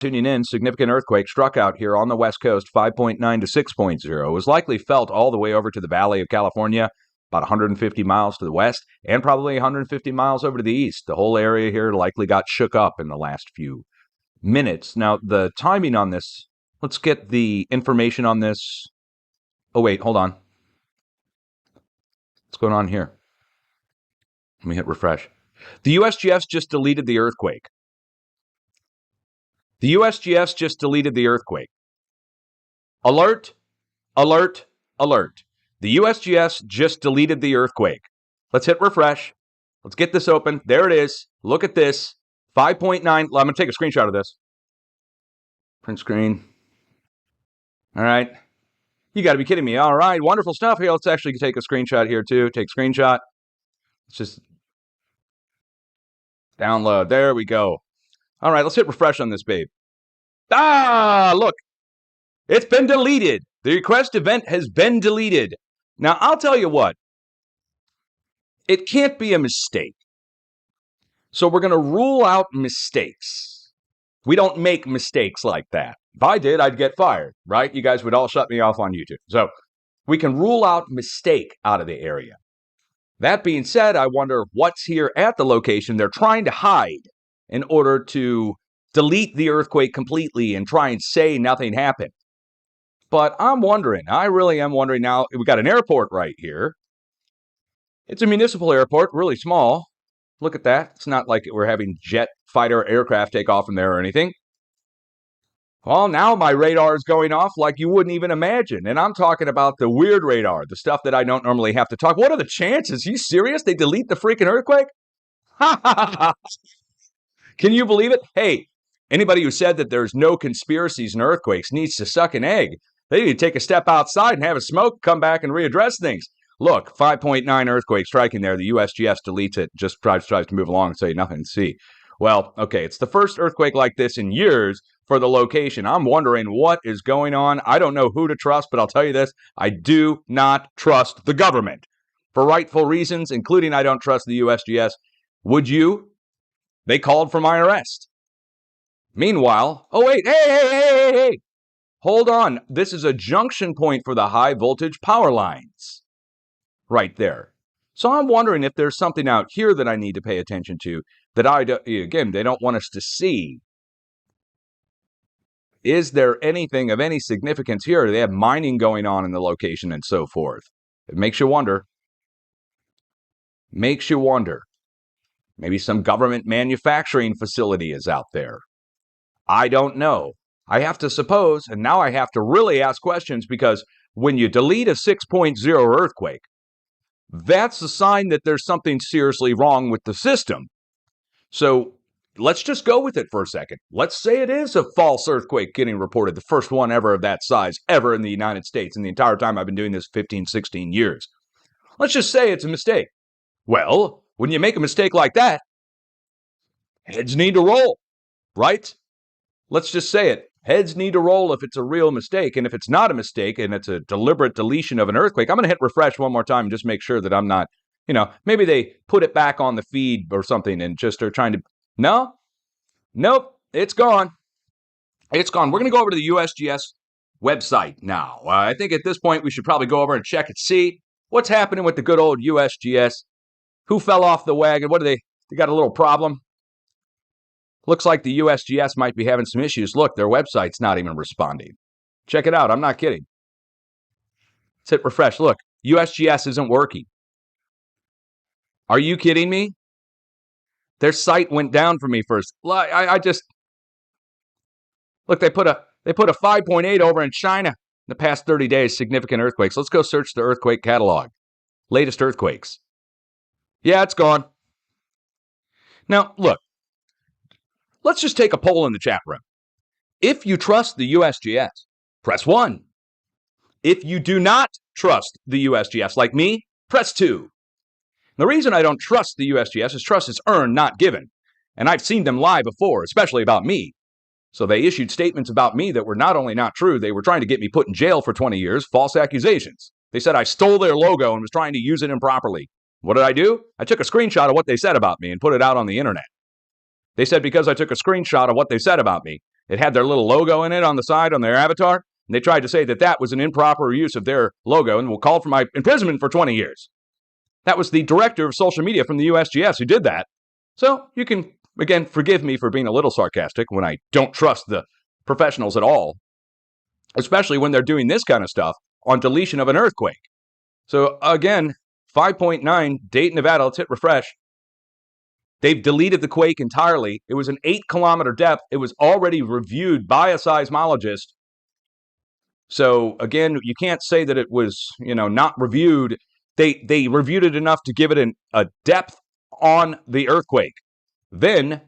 Tuning in, significant earthquake struck out here on the West Coast, 5.9 to 6.0. It was likely felt all the way over to the Valley of California, about 150 miles to the west, and probably 150 miles over to the east. The whole area here likely got shook up in the last few minutes. Now, the timing on this, let's get the information on this. Oh, wait, hold on. What's going on here? Let me hit refresh. The USGS just deleted the earthquake. The USGS just deleted the earthquake. Alert, alert, alert. The USGS just deleted the earthquake. Let's hit refresh. Let's get this open. There it is. Look at this. 5.9. I'm going to take a screenshot of this. Print screen. All right. You got to be kidding me. All right. Wonderful stuff here. Let's actually take a screenshot here too. Take a screenshot. Let's just download. There we go. All right. Let's hit refresh on this babe. Ah, look. It's been deleted. The request event has been deleted. Now, I'll tell you what. It can't be a mistake. So we're going to rule out mistakes. We don't make mistakes like that. If I did, I'd get fired, right? You guys would all shut me off on YouTube. So we can rule out mistake out of the area. That being said, I wonder what's here at the location they're trying to hide in order to delete the earthquake completely and try and say nothing happened. But I'm wondering, I really am wondering now, we got an airport right here. It's a municipal airport, really small. Look at that. It's not like we're having jet fighter aircraft take off from there or anything. Well, now my radar is going off like you wouldn't even imagine. And I'm talking about the weird radar, the stuff that I don't normally have to talk. What are the chances? Are you serious? They delete the freaking earthquake? Can you believe it? Hey, anybody who said that there's no conspiracies and earthquakes needs to suck an egg. They need to take a step outside and have a smoke, come back and readdress things. Look, 5.9 earthquake striking there. The USGS deletes it, just tries to move along and say nothing to see. Well, okay, it's the first earthquake like this in years for the location. I'm wondering what is going on. I don't know who to trust, but I'll tell you this. I do not trust the government for rightful reasons, including I don't trust the USGS. Would you? They called for my arrest. Meanwhile, oh wait, hey. Hold on. This is a junction point for the high voltage power lines. Right there. So I'm wondering if there's something out here that I need to pay attention to that again, they don't want us to see. Is there anything of any significance here? Do they have mining going on in the location and so forth? It makes you wonder. Makes you wonder. Maybe some government manufacturing facility is out there. I don't know. I have to suppose, and now I have to really ask questions, because when you delete a 6.0 earthquake, that's a sign that there's something seriously wrong with the system. So let's just go with it for a second. Let's say it is a false earthquake getting reported, the first one ever of that size ever in the United States in the entire time I've been doing this 15, 16 years. Let's just say it's a mistake. Well, when you make a mistake like that, heads need to roll, right? Let's just say it. Heads need to roll if it's a real mistake. And if it's not a mistake and it's a deliberate deletion of an earthquake, I'm going to hit refresh one more time and just make sure that I'm not, maybe they put it back on the feed or something and just are trying to, no, nope, it's gone. It's gone. We're going to go over to the USGS website now. I think at this point we should probably go over and check and see what's happening with the good old USGS. Who fell off the wagon? What do they got a little problem? Looks like the USGS might be having some issues. Look, their website's not even responding. Check it out. I'm not kidding. Let's hit refresh. Look, USGS isn't working. Are you kidding me? Their site went down for me first. I just look. They put a 5.8 over in China in the past 30 days. Significant earthquakes. Let's go search the earthquake catalog. Latest earthquakes. Yeah, it's gone. Now look. Let's just take a poll in the chat room. If you trust the USGS, press 1. If you do not trust the USGS, like me, press 2. The reason I don't trust the USGS is trust is earned, not given. And I've seen them lie before, especially about me. So they issued statements about me that were not only not true, they were trying to get me put in jail for 20 years, false accusations. They said I stole their logo and was trying to use it improperly. What did I do? I took a screenshot of what they said about me and put it out on the internet. They said because I took a screenshot of what they said about me It had their little logo in it on the side on their avatar, and they tried to say that that was an improper use of their logo and will call for my imprisonment for 20 years. That was the director of social media from the USGS who did that. So you can, again, forgive me for being a little sarcastic when I don't trust the professionals at all, especially when they're doing this kind of stuff on deletion of an earthquake. So again, 5.9, Dayton, Nevada, let's hit refresh. They've deleted the quake entirely. It was an 8-kilometer depth. It was already reviewed by a seismologist. So again, you can't say that it was, not reviewed. They reviewed it enough to give it a depth on the earthquake. Then,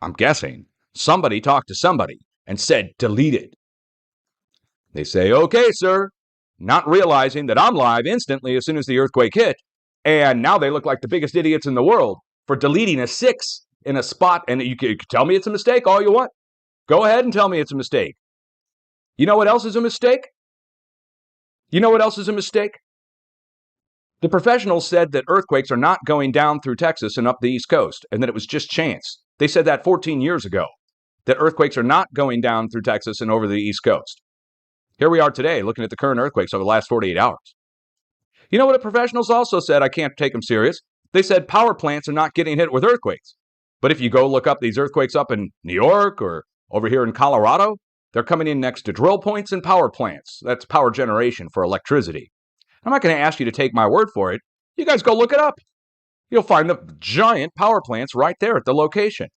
I'm guessing, somebody talked to somebody and said, delete it. They say, okay, sir, not realizing that I'm live instantly as soon as the earthquake hit. And now they look like the biggest idiots in the world for deleting a 6 in a spot. And you can tell me it's a mistake all you want. Go ahead and tell me it's a mistake. You know what else is a mistake? The professionals said that earthquakes are not going down through Texas and up the East Coast, and that it was just chance. They said that 14 years ago, that earthquakes are not going down through Texas and over the East Coast. Here we are today, looking at the current earthquakes over the last 48 hours. You know what the professionals also said? I can't take them serious. They said power plants are not getting hit with earthquakes. But if you go look up these earthquakes up in New York or over here in Colorado, they're coming in next to drill points and power plants. That's power generation for electricity. I'm not going to ask you to take my word for it. You guys go look it up. You'll find the giant power plants right there at the location.